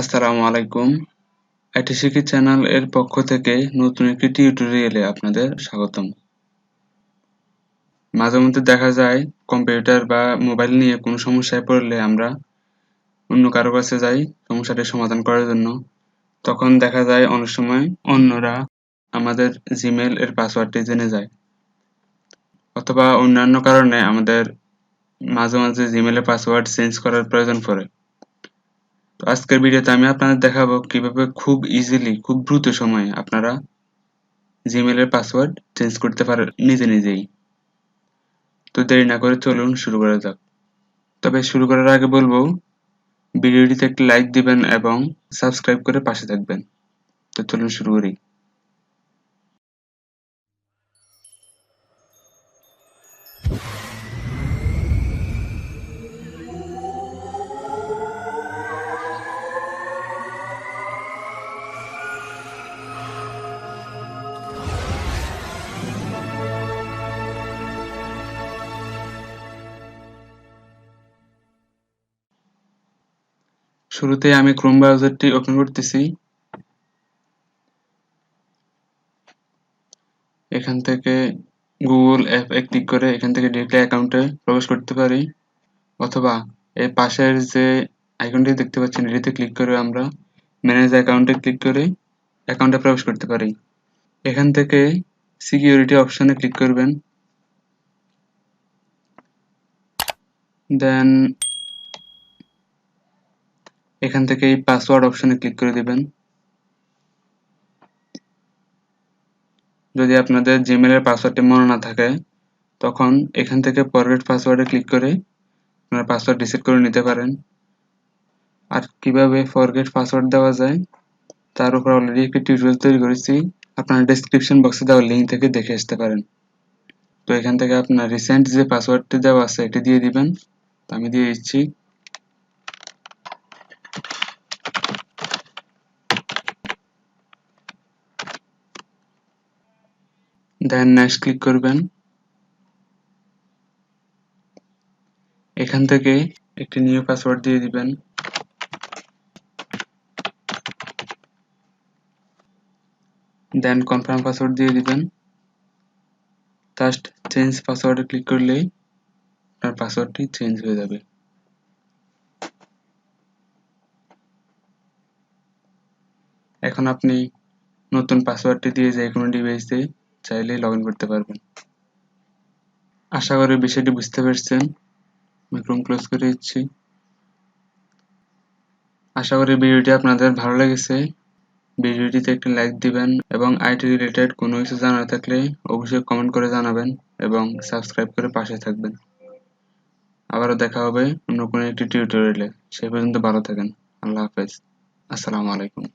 আসসালামু আলাইকুম। আইটি শিখি চ্যানেল এর পক্ষ থেকে নতুন একটি টিউটোরিয়ালে আপনাদের স্বাগতম। মাঝে মধ্যে দেখা যায় কম্পিউটার বা মোবাইল নিয়ে কোনো সমস্যায় পড়লে আমরা অন্য কারো কাছে যাই সমস্যাটি সমাধান করার জন্য। তখন দেখা যায় অনেক সময় অন্যরা আমাদের জিমেইল এর পাসওয়ার্ডটি জেনে যায়। অথবা অন্যান্য কারণে আমাদের মাঝে মাঝে জিমেইলের পাসওয়ার্ড চেঞ্জ করার প্রয়োজন পড়ে। তো আজকের ভিডিওতে আমি আপনাদের দেখাবো কিভাবে খুব ইজিলি, খুব দ্রুত সময়ে আপনারা জিমেইলের পাসওয়ার্ড চেঞ্জ করতে পারেন নিজেই। তো দেরি না করে চলুন শুরু করা যাক। তবে শুরু করার আগে বলবো ভিডিওটিতে একটি লাইক দিবেন এবং সাবস্ক্রাইব করে পাশে থাকবেন। তো চলুন শুরু করি। শুরুতেই আমি ক্রোম ব্রাউজারটি ওপেন করতেছি। এখান থেকে গুগল অ্যাপে ক্লিক করে এখান থেকে ডিরেক্টলি অ্যাকাউন্টে প্রবেশ করতে পারি, অথবা এর পাশের যে আইকনটি দেখতে পাচ্ছেন এটিতে ক্লিক করে আমরা ম্যানেজ অ্যাকাউন্টে ক্লিক করে অ্যাকাউন্টে প্রবেশ করতে পারি। এখান থেকে সিকিউরিটি অপশনে ক্লিক করবেন, দেন এখান থেকে এই পাসওয়ার্ড অপশনে ক্লিক করে দিবেন। যদি আপনাদের জিমেইলের পাসওয়ার্ডটি মনে না থাকে তখন এখান থেকে ফরগেট পাসওয়ার্ডে ক্লিক করে আপনার পাসওয়ার্ড রিসেট করে নিতে পারেন। আর কিভাবে ফরগেট পাসওয়ার্ড দেওয়া যায় তার উপর অলরেডি একটি টিউটোরিয়াল তৈরি করেছি, আপনারা ডেসক্রিপশন বক্সে দেওয়া লিঙ্ক থেকে দেখে আসতে পারেন। তো এখান থেকে আপনার রিসেন্ট যে পাসওয়ার্ডটি দেওয়া আছে এটি দিয়ে দিবেন। তো আমি দিয়ে দিচ্ছি। দেন নেক্সট ক্লিক করবেন। এখান থেকে একটি নিউ পাসওয়ার্ড দিয়ে দিবেন। দেন কনফার্ম পাসওয়ার্ড দিয়ে দিবেন। জাস্ট চেঞ্জ পাসওয়ার্ডে ক্লিক করলেই আপনার পাসওয়ার্ডটি চেঞ্জ হয়ে যাবে। এখন আপনি নতুন পাসওয়ার্ডটি দিয়ে যে কোনো ডিভাইসে চাইলেই লগ ইন করতে পারবেন। আশা করি বিষয়টি বুঝতে পারছেন। আমি ক্রোম ক্লোজ করে দিচ্ছি। আশা করি ভিডিওটি আপনাদের ভালো লেগেছে। ভিডিওটিতে একটি লাইক দিবেন এবং আইটি রিলেটেড কোনো কিছু জানার থাকলে অবশ্যই কমেন্ট করে জানাবেন এবং সাবস্ক্রাইব করে পাশে থাকবেন। আবারও দেখা হবে অন্য কোনো একটি টিউটোরিয়ালে। সেই পর্যন্ত ভালো থাকেন। আল্লাহ হাফেজ। আসসালামু আলাইকুম।